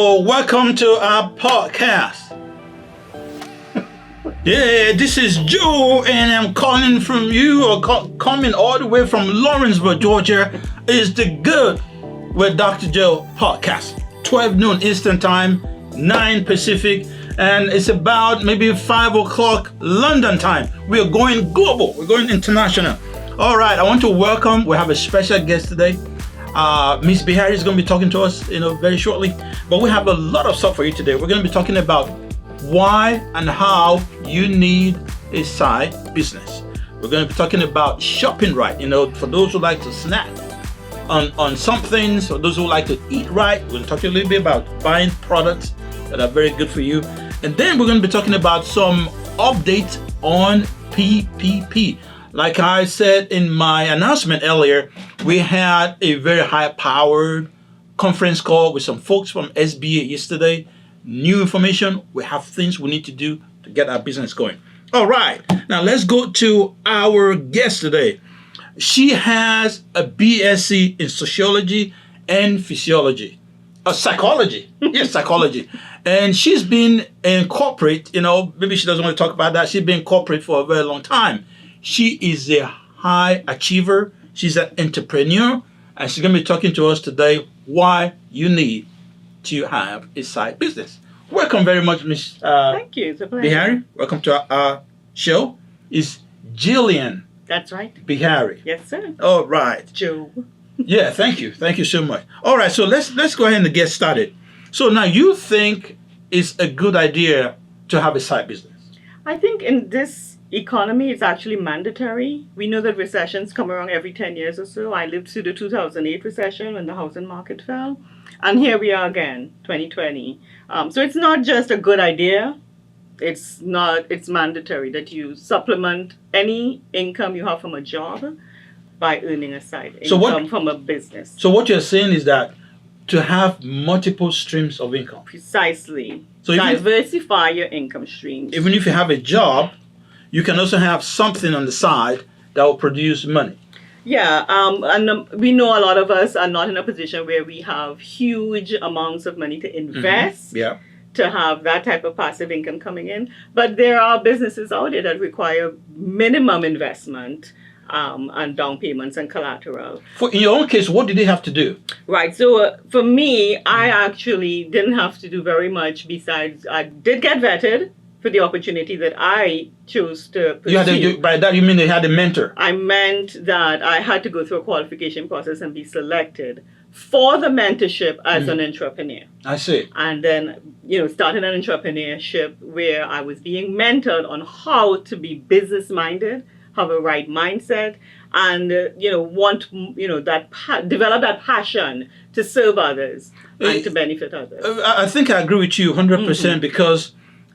So, welcome to our podcast. Yeah, this is Joe, and I'm calling from you, or coming all the way from Lawrenceburg, Georgia. Is the Good with Dr. Joe podcast. 12 noon Eastern Time, 9 Pacific, and it's about maybe 5 o'clock London time. We are going global. We're going international. All right, I want to welcome. We have a special guest today. Miss Bihari is going to be talking to us, very shortly. But we have a lot of stuff for you today. We're going to be talking about why and how you need a side business. We're going to be talking about shopping right. For those who like to snack on some things, or those who like to eat right. We're going to talk a little bit about buying products that are very good for you. And then we're going to be talking about some updates on PPP. Like I said in my announcement earlier, we had a very high-powered conference call with some folks from SBA yesterday. New information. We have things we need to do to get our business going. All right. Now let's go to our guest today. She has a BSc in sociology and physiology. Psychology. Yes, psychology. And she's been in corporate, maybe she doesn't want to talk about that. She's been in corporate for a very long time. She is a high achiever. She's an entrepreneur. And she's going to be talking to us today why you need to have a side business. Welcome very much, Ms. Thank you. It's a pleasure. Bihari. Welcome to our show. It's Jillian. That's right. Bihari. Yes, sir. All right. Joe. Yeah, thank you. Thank you so much. All right, so let's go ahead and get started. So now you think it's a good idea to have a side business? I think in this economy, it's actually mandatory. We know that recessions come around every 10 years or so. I lived through the 2008 recession when the housing market fell. And here we are again, 2020. So it's not just a good idea. It's mandatory that you supplement any income you have from a job by earning a side income from a business. So what you're saying is that to have multiple streams of income. Precisely. So diversify your income streams. Even if you have a job, you can also have something on the side that will produce money. Yeah, and we know a lot of us are not in a position where we have huge amounts of money to invest to have that type of passive income coming in. But there are businesses out there that require minimum investment and down payments and collateral. In your own case, what did they have to do? Right. So for me, I actually didn't have to do very much besides I did get vetted for the opportunity that I chose to pursue. By that, you mean they had a mentor? I meant that I had to go through a qualification process and be selected for the mentorship as an entrepreneur. I see. And then, started an entrepreneurship where I was being mentored on how to be business-minded, have a right mindset, and, develop that passion to serve others and to benefit others. I think I agree with you 100% because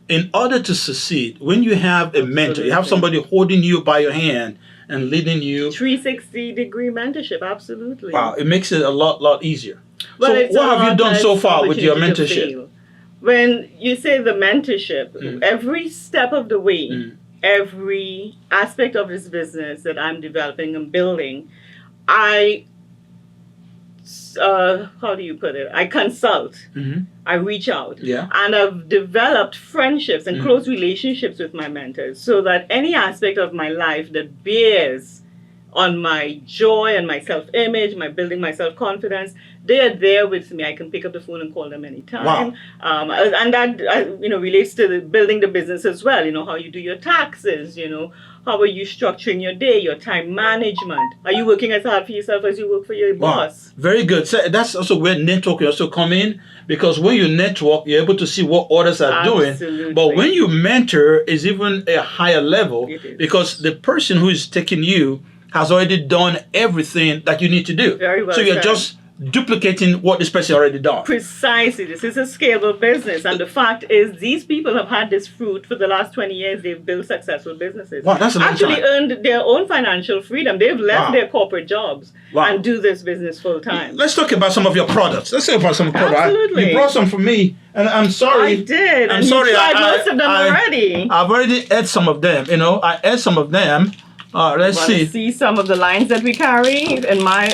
in order to succeed, when you have a mentor, you have somebody holding you by your hand and leading you. 360-degree mentorship, absolutely. Wow, it makes it a lot easier. So what have you done so far with your mentorship? When you say the mentorship, every step of the way, every aspect of this business that I'm developing and building, I consult, I reach out, and I've developed friendships and close relationships with my mentors so that any aspect of my life that bears on my joy and my self-image, my building my self-confidence, they are there with me. I can pick up the phone and call them anytime. Wow. And that relates to building the business as well. How you do your taxes, how are you structuring your day, your time management? Are you working as hard for yourself as you work for your boss? Very good. So that's also where networking also come in, because when you network, you're able to see what others are doing. But when you mentor, is even a higher level because the person who is taking you has already done everything that you need to do. Very well so you're said. just duplicating what this person already done. Precisely. This is a scalable business. And the fact is, these people have had this fruit for the last 20 years. They've built successful businesses. Wow, that's a long time. Earned their own financial freedom. They've left their corporate jobs and do this business full time. Let's talk about some of your products. Let's talk about some products. Absolutely. You brought some for me, and I'm sorry. I did. I'm sorry. You tried most of them already. I've already ate some of them. I ate some of them. Let's see some of the lines that we carry in my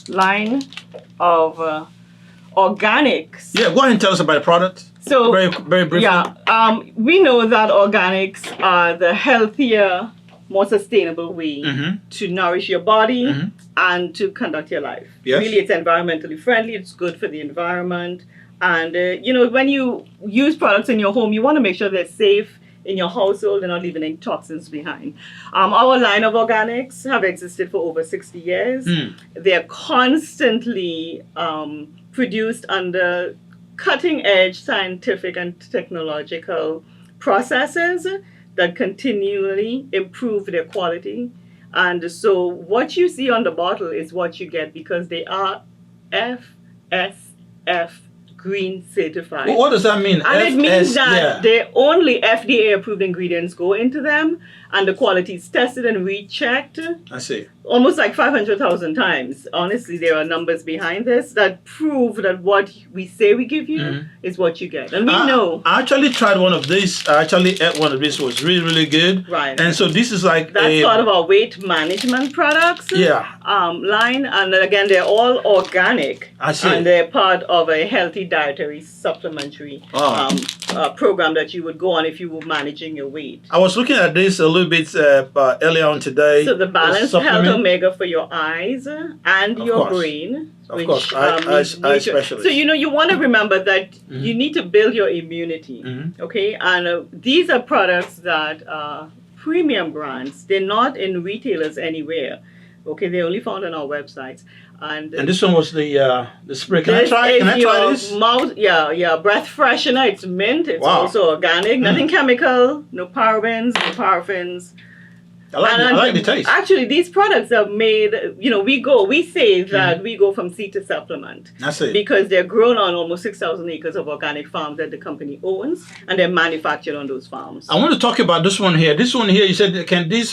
line of organics. Yeah, go ahead and tell us about the product. So very briefly. Yeah, we know that organics are the healthier, more sustainable way to nourish your body and to conduct your life. Yes. Really, it's environmentally friendly. It's good for the environment. And, when you use products in your home, you want to make sure they're safe in your household and not leaving any toxins behind. Our line of organics have existed for over 60 years. They're constantly produced under cutting-edge scientific and technological processes that continually improve their quality. And so what you see on the bottle is what you get because they are FSF green certified. Well, what does that mean? And it means that the only FDA approved ingredients go into them and the quality is tested and rechecked. I see. Almost like 500,000 times. Honestly, there are numbers behind this that prove that what we say we give you is what you get. And we know. I actually tried one of these. I actually ate one of these. It was really, really good. Right. And so this is like that's sort of our weight management products line. And again, they're all organic. I see. And they're part of a healthy dietary supplementary program that you would go on if you were managing your weight. I was looking at this a little bit earlier on today. So the Balanced Health Omega for your eyes and your brain. Of course, I especially. So, you want to remember that you need to build your immunity, okay? And these are products that are premium brands. They're not in retailers anywhere, okay? They're only found on our websites. And this one was the spray. Can I try this? Breath freshener. It's mint. It's also organic. Nothing chemical. No parabens. No paraffins. I like the taste. Actually, these products are made, we say that we go from seed to supplement. I see. Because they're grown on almost 6,000 acres of organic farms that the company owns, and they're manufactured on those farms. I want to talk about this one here. This one here, you said,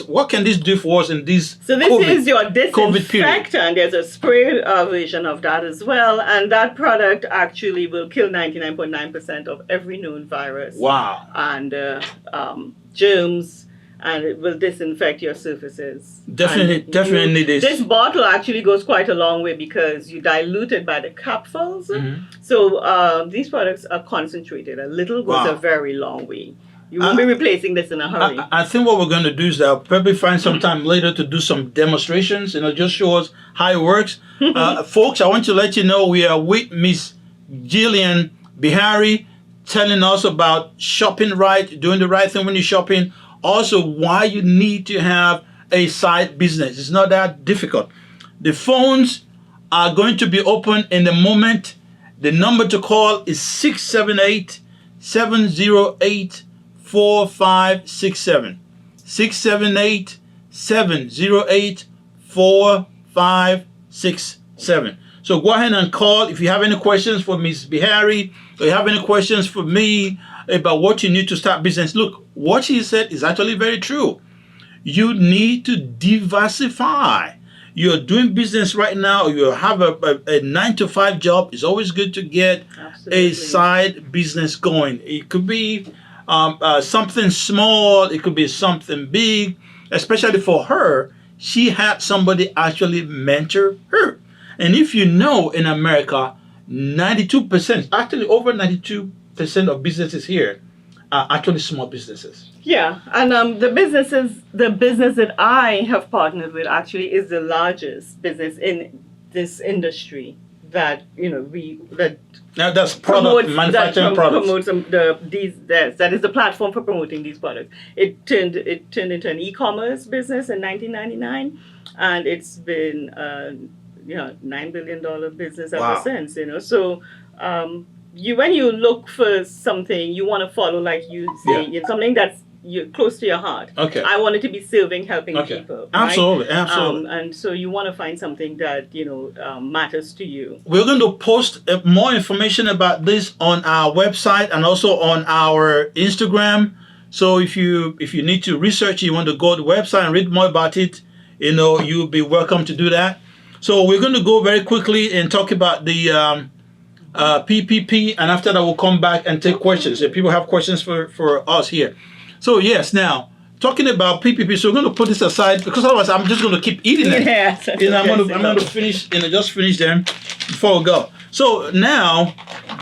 what can this do for us in this So this is your disinfectant. There's a spray version of that as well, and that product actually will kill 99.9% of every known virus. Wow. And germs. And it will disinfect your surfaces. Definitely this bottle actually goes quite a long way because you dilute it by the capfuls. So these products are concentrated. A little goes a very long way. You won't be replacing this in a hurry. I think what we're going to do is I'll probably find some time later to do some demonstrations. Just show us how it works. Folks, I want to let you know we are with Miss Jillian Bihari telling us about shopping right, doing the right thing when you're shopping. Also, why you need to have a side business. It's not that difficult. The phones are going to be open in the moment. The number to call is 678-708-4567. 678-708-4567. So go ahead and call if you have any questions for Ms. Bihari or you have any questions for me about what you need to start business. Look, what she said is actually very true. You need to diversify. You're doing business right now, you have a 9-to-5 job. It's always good to get a side business going. It could be something small, it could be something big, especially for her. She had somebody actually mentor her. And if you know, in America, 92%, actually over 92% of businesses here are actually small businesses. Yeah, and the business that I have partnered with actually is the largest business in this industry that now that's product manufacturing products. Promotes that is the platform for promoting these products. It turned into an e-commerce business in 1999, and it's been $9 billion business ever since. So. When you look for something, you want to follow, like you say, something that's close to your heart. Okay. I want it to be helping people. Right? Absolutely. And so you want to find something that matters to you. We're going to post more information about this on our website and also on our Instagram. So if you need to research, you want to go to the website and read more about it, you'll be welcome to do that. So we're going to go very quickly and talk about the PPP, and after that we'll come back and take questions if people have questions for us here. So yes, now talking about PPP, so we're going to put this aside because otherwise I'm just going to keep eating it. Yes. I'm going to finish, just finish them before we go. So now,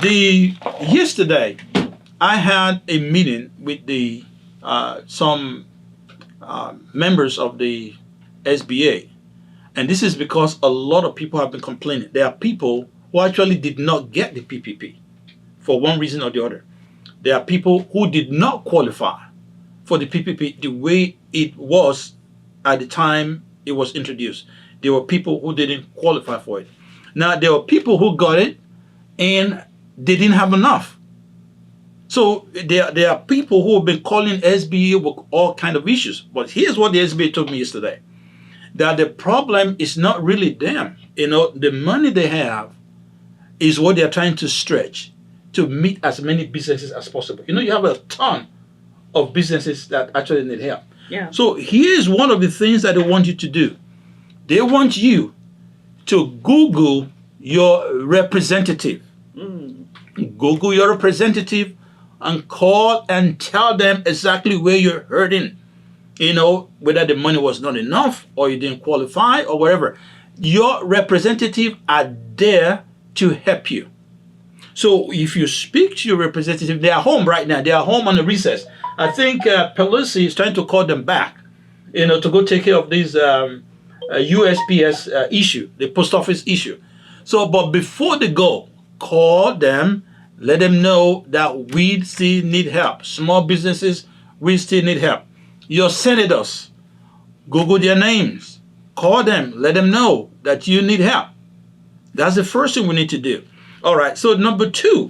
yesterday, I had a meeting with the some members of the SBA, and this is because a lot of people have been complaining. There are people who actually did not get the PPP for one reason or the other. There are people who did not qualify for the PPP the way it was at the time it was introduced. There were people who didn't qualify for it. Now, there were people who got it and they didn't have enough. So there are people who have been calling SBA with all kind of issues. But here's what the SBA told me yesterday, that the problem is not really them. The money they have is what they're trying to stretch to meet as many businesses as possible. You have a ton of businesses that actually need help. Yeah. So here's one of the things that they want you to do. They want you to Google your representative. Google your representative and call and tell them exactly where you're hurting. Whether the money was not enough or you didn't qualify or whatever. Your representative are there to help you. So if you speak to your representative, they are home right now. They are home on the recess. I think Pelosi is trying to call them back, to go take care of this USPS issue, the post office issue. So, but before they go, call them, let them know that we still need help. Small businesses, we still need help. Your senators, Google their names, call them, let them know that you need help. That's the first thing we need to do. All right, so number 2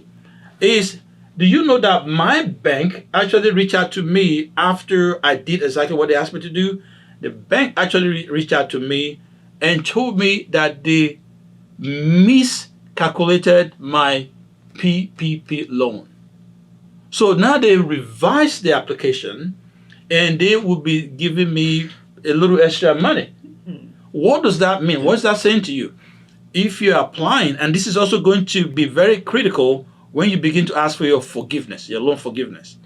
is, do you know that my bank actually reached out to me after I did exactly what they asked me to do? The bank actually reached out to me and told me that they miscalculated my PPP loan. So now they revised the application and they will be giving me a little extra money. What does that mean? What's that saying to you? If you're applying, and this is also going to be very critical when you begin to ask for your forgiveness, your loan forgiveness.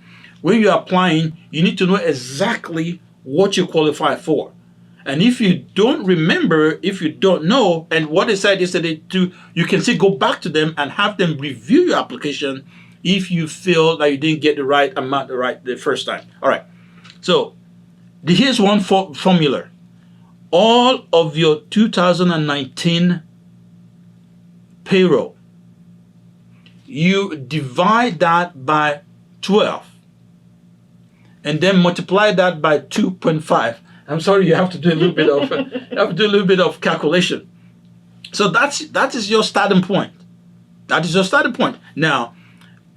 When you're applying, you need to know exactly what you qualify for. And if you don't remember, if you don't know, and what they said yesterday too, you can still go back to them and have them review your application if you feel that you didn't get the right amount the first time. All right. So here's one formula. All of your 2019 payroll, you divide that by 12 and then multiply that by 2.5. I'm sorry, you have to do a little bit of calculation. So that is your starting point. That is your starting point. Now,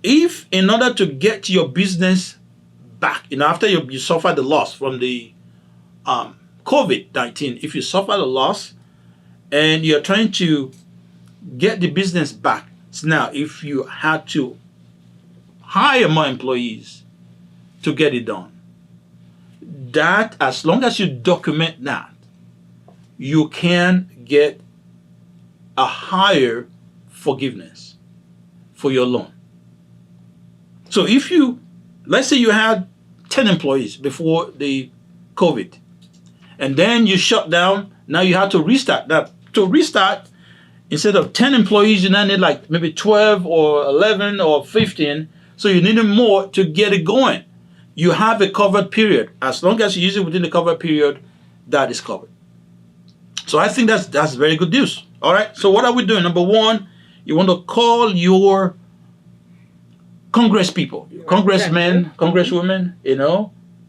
if in order to get your business back, after you suffer the loss from the COVID-19, if you suffer the loss and you're trying to get the business back, so now if you had to hire more employees to get it done, that as long as you document that, you can get a higher forgiveness for your loan. So if let's say you had 10 employees before the COVID, and then you shut down, now you have to restart. Now, to restart, instead of 10 employees, you now need like maybe 12 or 11 or 15. So you need more to get it going. You have a covered period. As long as you use it within the covered period, that is covered. So I think that's very good news. All right. So what are we doing? Number 1, you want to call your Congress people, congressmen, congresswomen,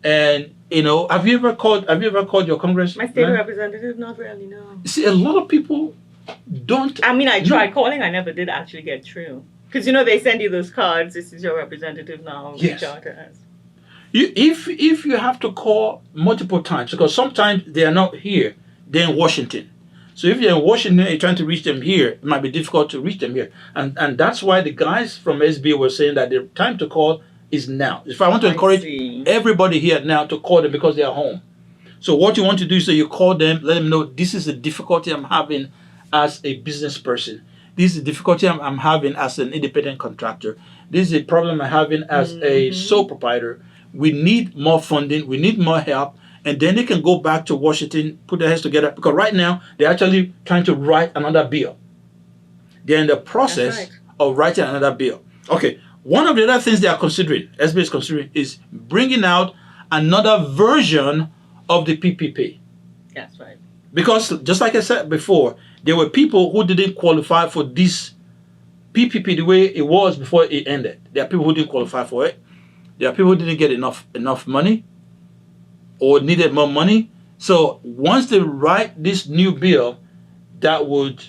and have you ever called your congressman? My state representative, not really, no. See, a lot of people don't. I mean, I tried calling. I never did actually get through. Because, they send you those cards. This is your representative now. Yes. Reach out to us. If you have to call multiple times, because sometimes they are not here, they're in Washington. So if you're in Washington and you're trying to reach them here, it might be difficult to reach them here. And that's why the guys from SBA were saying that the time to call is now. If I want to encourage everybody here now to call them because they are home. So what you want to do is you call them, let them know this is the difficulty I'm having as a business person. This is the difficulty I'm having as an independent contractor. This is the problem I'm having as a sole proprietor. We need more funding. We need more help. And then they can go back to Washington, put their heads together. Because right now, they're actually trying to write another bill. they're in the process of writing another bill. Okay, one of the other things they are considering, SB is considering, is bringing out another version of the PPP. That's right. Because just like I said before, there were people who didn't qualify for this PPP the way it was before it ended. There are people who didn't qualify for it. There are people who didn't get enough money or needed more money. So once they write this new bill, that would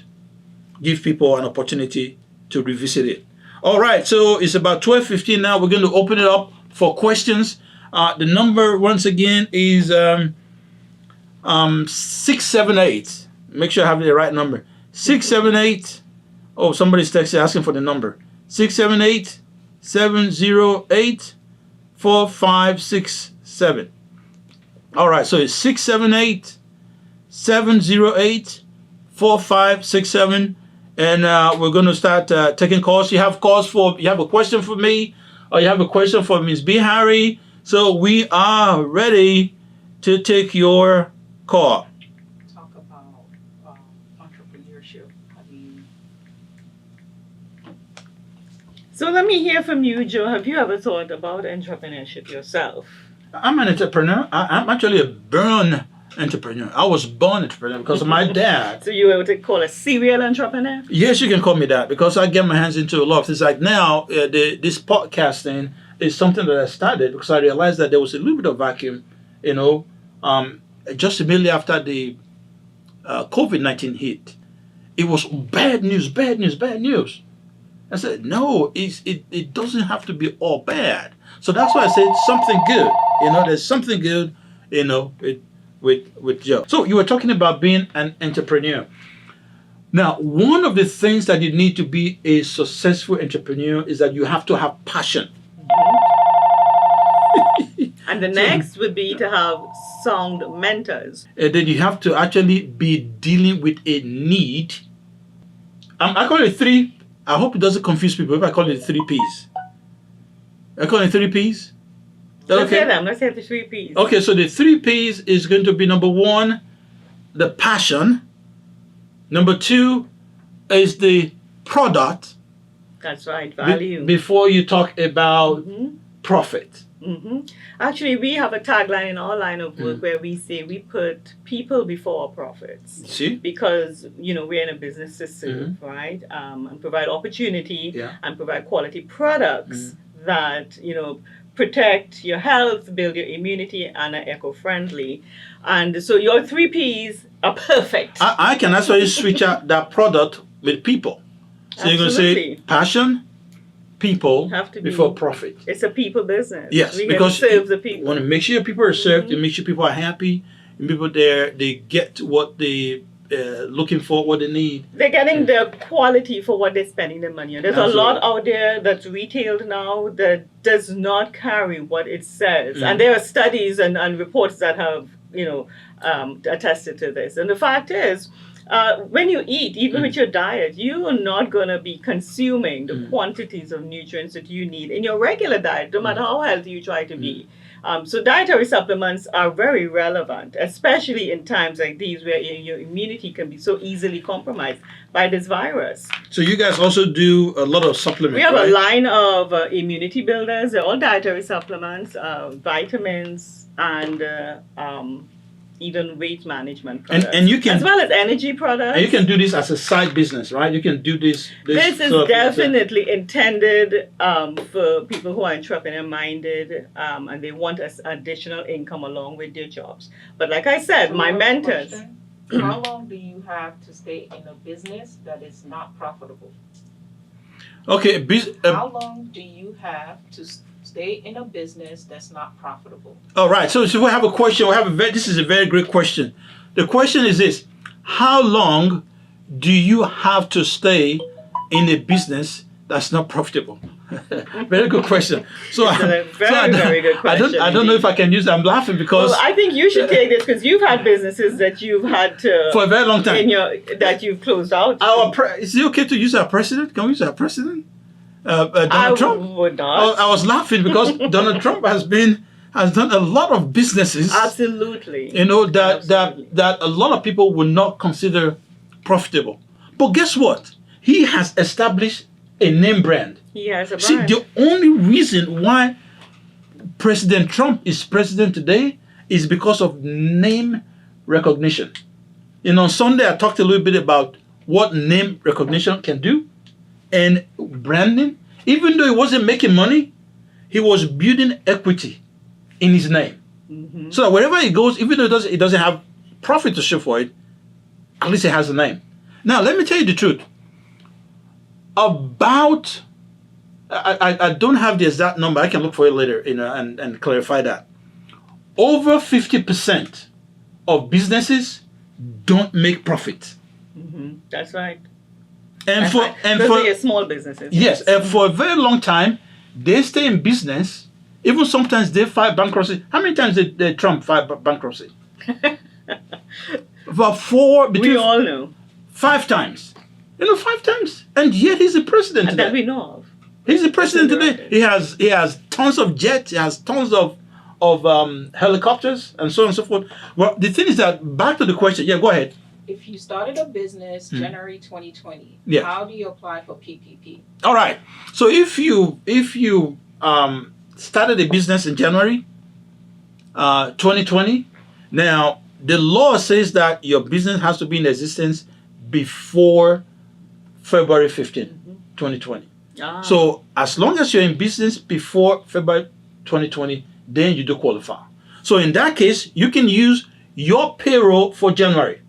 give people an opportunity to revisit it. All right, so it's about 12:15 now. We're going to open it up for questions. The number, once again, is 678. Make sure I have the right number. 678. Oh, somebody's texting asking for the number. 678-708-4567. All right, so it's 678-708-4567. And we're going to start taking calls. You have a question for me, or you have a question for Ms. B. Harry. So we are ready to take your call. Talk about entrepreneurship. So let me hear from you, Joe. Have you ever thought about entrepreneurship yourself? I'm an entrepreneur. I'm actually a born entrepreneur. I was born entrepreneur because of my dad. So you were what they call a serial entrepreneur? Yes, you can call me that, because I get my hands into a lot of things. Like now, this podcasting is something that I started because I realized that there was a little bit of vacuum, just immediately after the COVID-19 hit. It was bad news. I said, no, it doesn't have to be all bad. So that's why I said something good. There's something good, with Joe. So you were talking about being an entrepreneur. Now, one of the things that you need to be a successful entrepreneur is that you have to have passion. And the next would be to have sound mentors. And then you have to actually be dealing with a need. I call it three. I hope it doesn't confuse people if I call it 3 P's. I call it 3 P's. Let's hear them. Let's hear the 3 P's. Okay, so the 3 P's is going to be number 1, the passion. Number 2 is the product. That's right, value. Before you talk about profit. Actually, we have a tagline in our line of work where we say we put people before profits. See? Because, we're in a business to serve, right? And provide opportunity and provide quality products that, protect your health, build your immunity, and are eco-friendly. And so your 3 P's are perfect. I can actually switch out that product with people. So you're going to say passion, people before profit. It's a people business. Yes, we because serve the people. You want to make sure people are served, and make sure people are happy, and people there, they get what they looking for, what they need. They're getting the quality for what they're spending their money on. There's a lot out there that's retailed now that does not carry what it says. And there are studies and reports that have, attested to this. And the fact is, when you eat, even with your diet, you are not going to be consuming the quantities of nutrients that you need in your regular diet, no matter how healthy you try to be. So dietary supplements are very relevant, especially in times like these where your immunity can be so easily compromised by this virus. So you guys also do a lot of supplements, We have a line of immunity builders. They're all dietary supplements, vitamins, and even weight management products, and you can, as well as energy products. And you can do this as a side business, right? You can do this. This is definitely intended for people who are entrepreneur-minded and they want additional income along with their jobs. But like I said, my mentors... How long do you have to stay in a business that is not profitable? Okay. How long do you have to stay in a business that's not profitable? All right. So we have a question. This is a very great question. The question is this: how long do you have to stay in a business that's not profitable? Very good question. So very good question. I don't know if I can use it. I'm laughing because... Well, I think you should take this because you've had businesses that you've had to... For a very long time. That you've closed out. Is it okay to use our president? Can we use our president? Donald Trump? I would not. I was laughing because Donald Trump has done a lot of businesses. Absolutely. That a lot of people would not consider profitable. But guess what? he has established a name brand. He has a brand. See, the only reason why President Trump is president today is because of name recognition. On Sunday, I talked a little bit about what name recognition can do and branding. Even though he wasn't making money, he was building equity in his name. Mm-hmm. So that wherever he goes, even though he doesn't have profit to show for it, at least he has a name. Now, let me tell you the truth. About, I don't have the exact number. I can look for it later, and clarify that. Over 50% of businesses don't make profit. Mm-hmm. That's right. And those are small businesses. Yes, and for a very long time, they stay in business. Even sometimes they file bankruptcy. How many times did Trump file bankruptcy? We all know. 5 times. 5 times. And yet he's the president today. That we know of. He's the president today. He has tons of jets. He has tons of helicopters and so on and so forth. Well, the thing is that, back to the question. Yeah, go ahead. If you started a business January 2020, how do you apply for PPP? All right. So if you started a business in January 2020, now the law says that your business has to be in existence before February 15, 2020. Ah. So as long as you're in business before February 2020, then you do qualify. So in that case, you can use your payroll for January.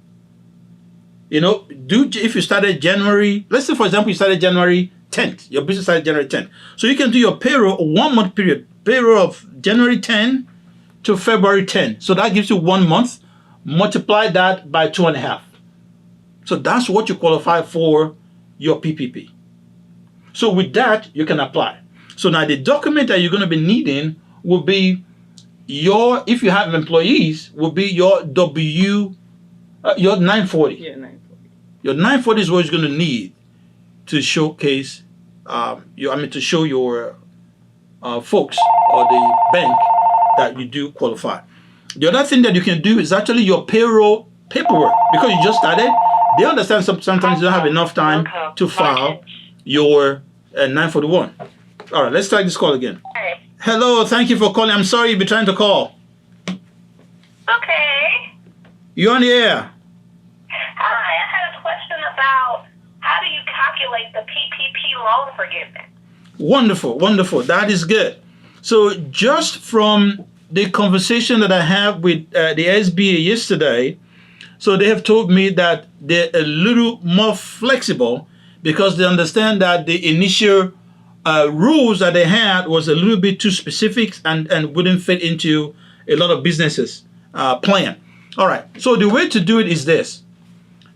If you started January, let's say for example you started January 10th, your business started January 10th. So you can do your payroll 1 month period, payroll of January 10 to February 10. So that gives you 1 month. Multiply that by 2.5. So that's what you qualify for your PPP. So with that, you can apply. So now the document that you're going to be needing will be if you have employees, will be your your 940. Yeah, 940. Your 940 is what you're going to need to showcase, to show your folks or the bank that you do qualify. The other thing that you can do is actually your payroll paperwork. Because you just started, they understand sometimes you don't have enough time to file your 941. All right, let's try this call again. Hey. Hello, thank you for calling. I'm sorry you've been trying to call. Okay. You're on the air. Hi, I had a question about how do you calculate the PPP loan forgiveness? Wonderful, wonderful. That is good. So just from the conversation that I had with the SBA yesterday, so they have told me that they're a little more flexible because they understand that the initial rules that they had was a little bit too specific and wouldn't fit into a lot of businesses' plan. All right, so the way to do it is this.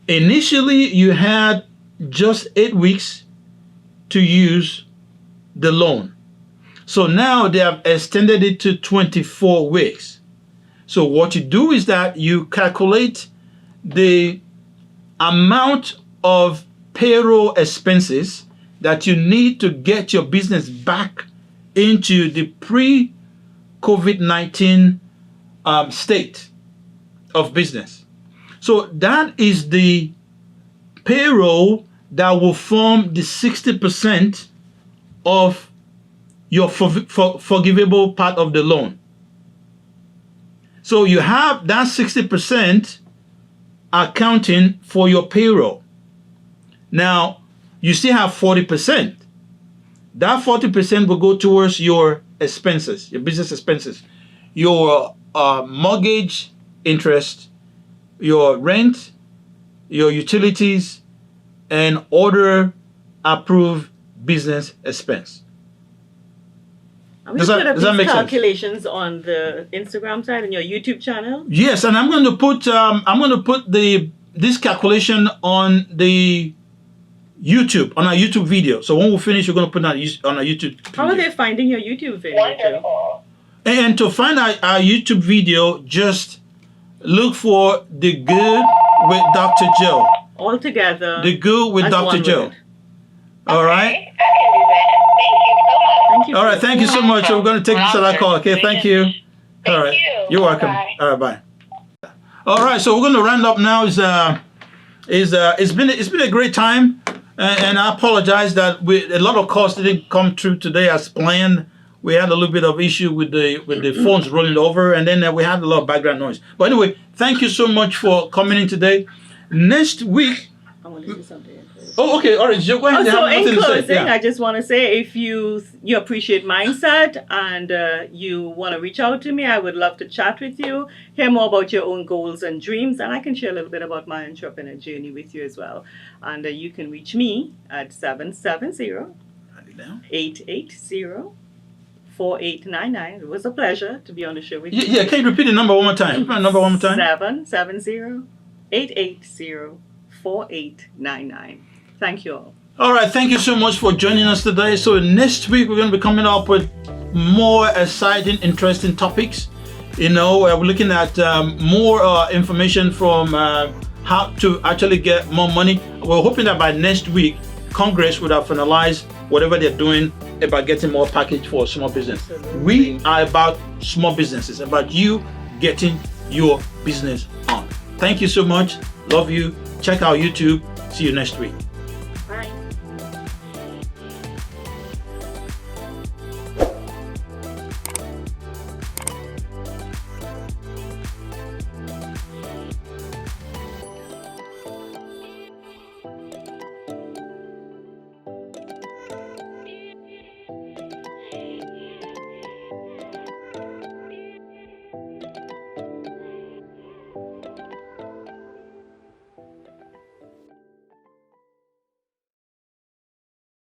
Initially, you had just 8 weeks to use the loan. So now they have extended it to 24 weeks. So what you do is that you calculate the amount of payroll expenses that you need to get your business back into the pre-COVID-19 state of business. So that is the payroll that will form the 60% of your forgivable part of the loan. So you have that 60% accounting for your payroll. Now, you still have 40%. That 40% will go towards your expenses, your business expenses, your mortgage interest, your rent, your utilities, and other approved business expense. Does that make calculations on the Instagram side and your YouTube channel? Yes, and I'm going to put this calculation on the YouTube, on our YouTube video. So when we finish, we're going to put it on our YouTube video. How are they finding your YouTube video? Wonderful. And to find our YouTube video, just look for The Good with Dr. Joe. All together. The Good with Dr. Joe. All right. I can do that. Thank you so much. Thank you. All right, thank you so much. We're going to take this other call. Okay, thank you. All right, you're welcome. Bye. All right, bye. All right, so we're going to round up now. It's been a great time. And I apologize that a lot of calls didn't come through today as planned. We had a little bit of issue with the phones rolling over, and then we had a lot of background noise. But anyway, thank you so much for coming in today. Next week. I want to say something. Oh, okay. All right. So go ahead. So in closing, I just want to say, if you appreciate mindset and you want to reach out to me, I would love to chat with you, hear more about your own goals and dreams, and I can share a little bit about my entrepreneur journey with you as well. And you can reach me at 770-880-4899. It was a pleasure to be on the show with you. Yeah, can you repeat the number one more time? 770-880-4899. Thank you all. All right, thank you so much for joining us today. So next week we're going to be coming up with more exciting, interesting topics. You know, we're looking at more information from how to actually get more money. We're hoping that by next week, Congress would have finalized whatever they're doing about getting more package for small business. We are about small businesses, about you getting your business on. Thank you so much. Love you. Check out YouTube. See you next week.